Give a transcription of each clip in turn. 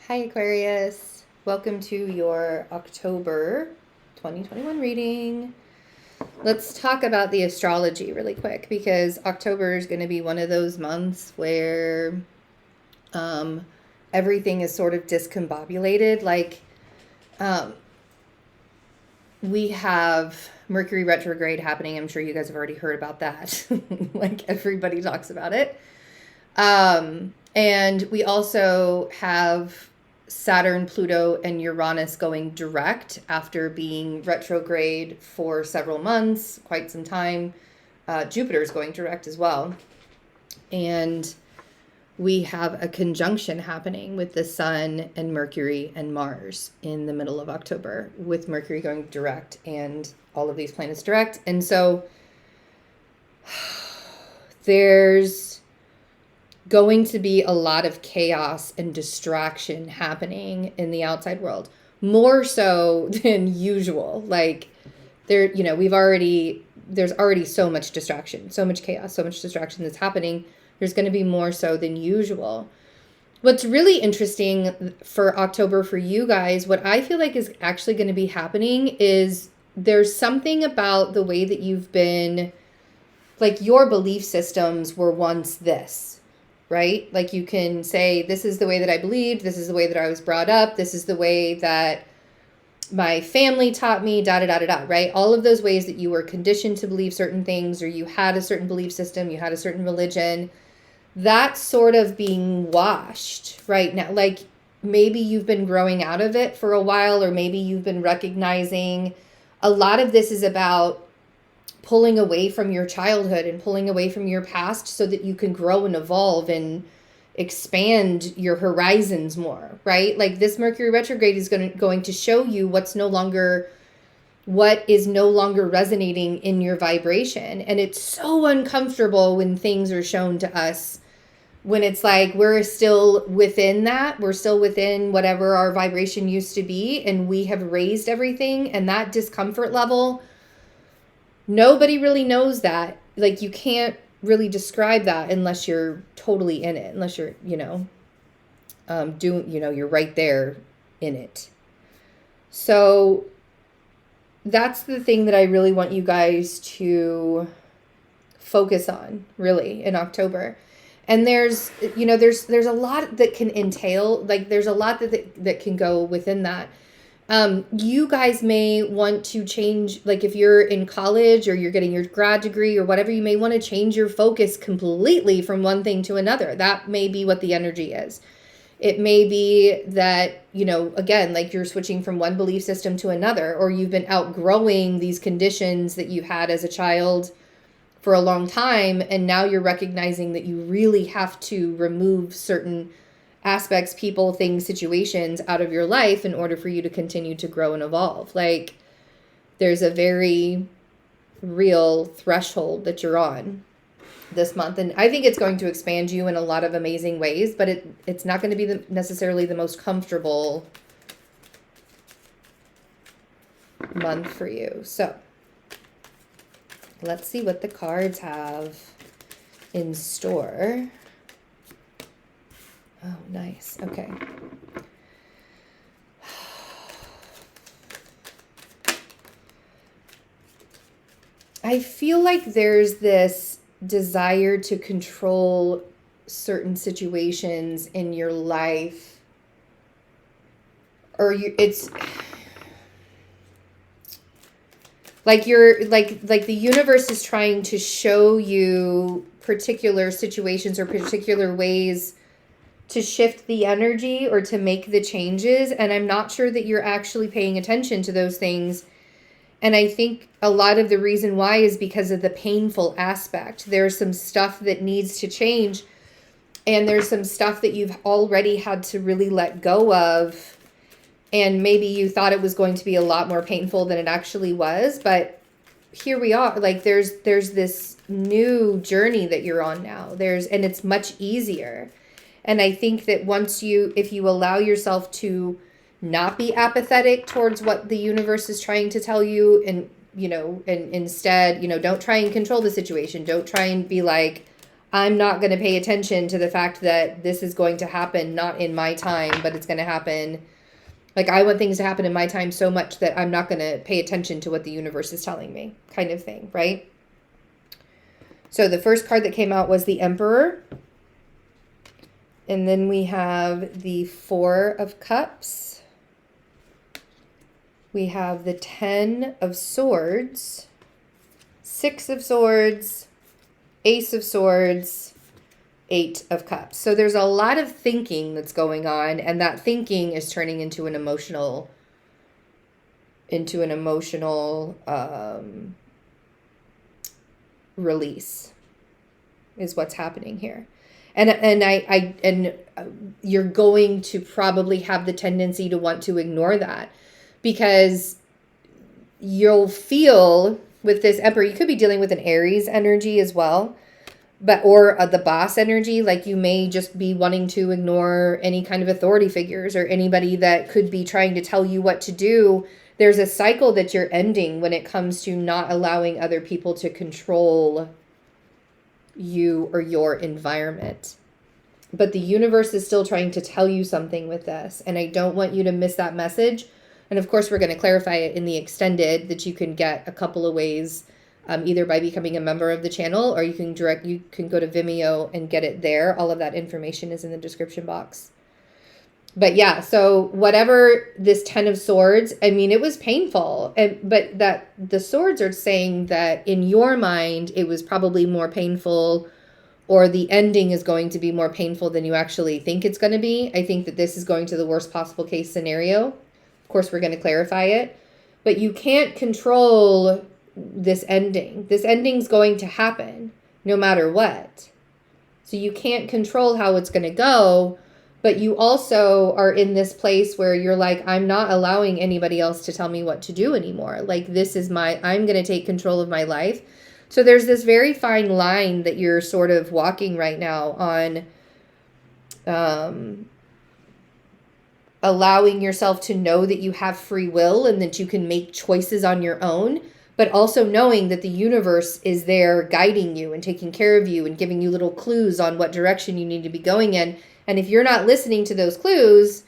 Hi, Aquarius. Welcome to your October 2021 reading. Let's talk about the astrology really quick because October is going to be one of those months where um, everything is sort of discombobulated. Um, we have Mercury retrograde happening. I'm sure you guys have already heard about that. Like everybody talks about it. And we also have Saturn, Pluto, and Uranus going direct after being retrograde for several months, quite some time. Jupiter is going direct as well. And we have a conjunction happening with the Sun and Mercury and Mars in the middle of October, with Mercury going direct and all of these planets direct. And so there's going to be a lot of chaos and distraction happening in the outside world, more so than usual. Like there's already so much distraction, so much chaos, so much distraction that's happening. There's going to be more so than usual. What's really interesting for October for you guys, what I feel like is actually going to be happening is there's something about the way that you've been, like your belief systems were once this, right? Like you can say, this is the way that I believed, this is the way that I was brought up, this is the way that my family taught me, da da da da da, right? All of those ways that you were conditioned to believe certain things, or you had a certain belief system, you had a certain religion, that's sort of being washed right now. Like maybe you've been growing out of it for a while, or maybe you've been recognizing a lot of this is about pulling away from your childhood and pulling away from your past so that you can grow and evolve and expand your horizons more, right? Like this Mercury retrograde is going to show you what is no longer resonating in your vibration. And it's so uncomfortable when things are shown to us, when it's like we're still within that, we're still within whatever our vibration used to be, and we have raised everything, and that discomfort level, nobody really knows that. Like you can't really describe that unless you're totally in it, unless you're, you're right there in it. So that's the thing that I really want you guys to focus on really in October. And there's a lot that can entail, like there's a lot that can go within that. You guys may want to change, like if you're in college or you're getting your grad degree or whatever, you may want to change your focus completely from one thing to another. That may be what the energy is. It may be that, again, like you're switching from one belief system to another, or you've been outgrowing these conditions that you had as a child for a long time, and now you're recognizing that you really have to remove certain aspects, people, things, situations out of your life in order for you to continue to grow and evolve. Like there's a very real threshold that you're on this month, and I think it's going to expand you in a lot of amazing ways, but it's not going to be necessarily the most comfortable month for you. So let's see what the cards have in store. Oh, nice. Okay. I feel like there's this desire to control certain situations in your life, or it's like the universe is trying to show you particular situations or particular ways to shift the energy or to make the changes. And I'm not sure that you're actually paying attention to those things. And I think a lot of the reason why is because of the painful aspect. There's some stuff that needs to change, and there's some stuff that you've already had to really let go of. And maybe you thought it was going to be a lot more painful than it actually was. But here we are. Like there's this new journey that you're on now. And it's much easier. And I think that if you allow yourself to not be apathetic towards what the universe is trying to tell you, and instead, don't try and control the situation. Don't try and be like, I'm not going to pay attention to the fact that this is going to happen not in my time, but it's going to happen. Like, I want things to happen in my time so much that I'm not going to pay attention to what the universe is telling me, kind of thing, right? So the first card that came out was the Emperor. And then we have the Four of Cups. We have the 10 of Swords, 6 of Swords, Ace of Swords, 8 of Cups. So there's a lot of thinking that's going on, and that thinking is turning into an emotional release is what's happening here. And you're going to probably have the tendency to want to ignore that, because you'll feel with this Emperor, you could be dealing with an Aries energy as well, or the boss energy. Like, you may just be wanting to ignore any kind of authority figures or anybody that could be trying to tell you what to do. There's a cycle that you're ending when it comes to not allowing other people to control you or your environment. But the universe is still trying to tell you something with this, and I don't want you to miss that message. And of course, we're going to clarify it in the extended, that you can get a couple of ways, either by becoming a member of the channel, or you can go to Vimeo and get it there. All of that information is in the description box. But yeah, so whatever this 10 of Swords, I mean, it was painful, but that the swords are saying that in your mind, it was probably more painful, or the ending is going to be more painful than you actually think it's going to be. I think that this is going to the worst possible case scenario. Of course, we're going to clarify it, but you can't control this ending. This ending's going to happen no matter what. So you can't control how it's going to go, but you also are in this place where you're like, I'm not allowing anybody else to tell me what to do anymore. Like, I'm going to take control of my life. So there's this very fine line that you're sort of walking right now on, allowing yourself to know that you have free will and that you can make choices on your own, but also knowing that the universe is there guiding you and taking care of you and giving you little clues on what direction you need to be going in. And if you're not listening to those clues,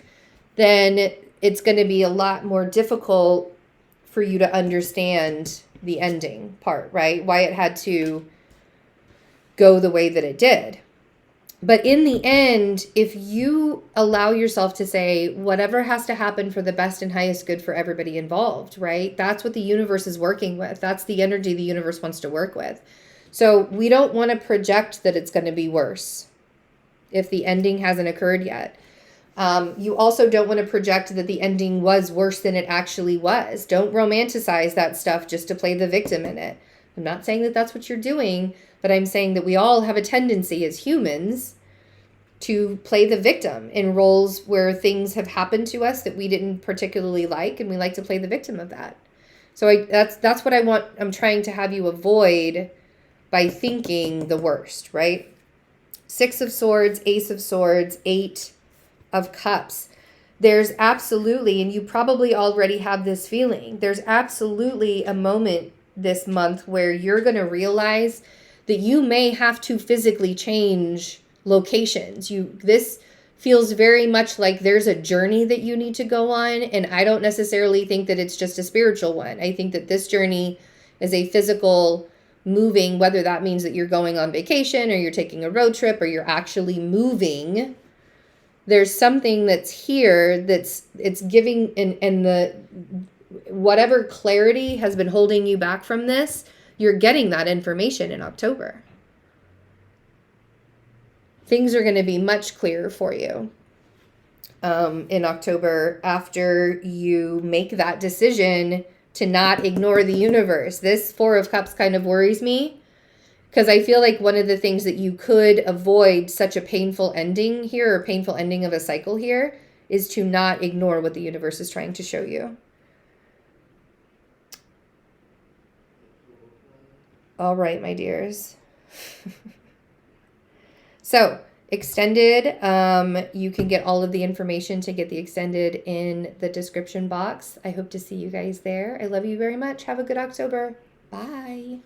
then it's going to be a lot more difficult for you to understand the ending part, right? Why it had to go the way that it did. But in the end, if you allow yourself to say, whatever has to happen for the best and highest good for everybody involved, right? That's what the universe is working with. That's the energy the universe wants to work with. So we don't want to project that it's going to be worse if the ending hasn't occurred yet. You also don't want to project that the ending was worse than it actually was. Don't romanticize that stuff just to play the victim in it. I'm not saying that that's what you're doing, but I'm saying that we all have a tendency as humans to play the victim in roles where things have happened to us that we didn't particularly like, and we like to play the victim of that. So that's what I'm trying to have you avoid by thinking the worst, right? 6 of Swords, Ace of Swords, 8 of Cups. There's absolutely, and you probably already have this feeling, there's absolutely a moment this month where you're going to realize that you may have to physically change locations. This feels very much like there's a journey that you need to go on, and I don't necessarily think that it's just a spiritual one. I think that this journey is a physical moving, whether that means that you're going on vacation or you're taking a road trip or you're actually moving. There's something that's here it's giving, and the whatever clarity has been holding you back from this, you're getting that information in October. Things are going to be much clearer for you in October after you make that decision to not ignore the universe. This 4 of Cups kind of worries me, because I feel like one of the things that you could avoid such a painful ending here, or painful ending of a cycle here, is to not ignore what the universe is trying to show you. All right, my dears. So, extended, you can get all of the information to get the extended in the description box. I hope to see you guys there. I love you very much. Have a good October. Bye.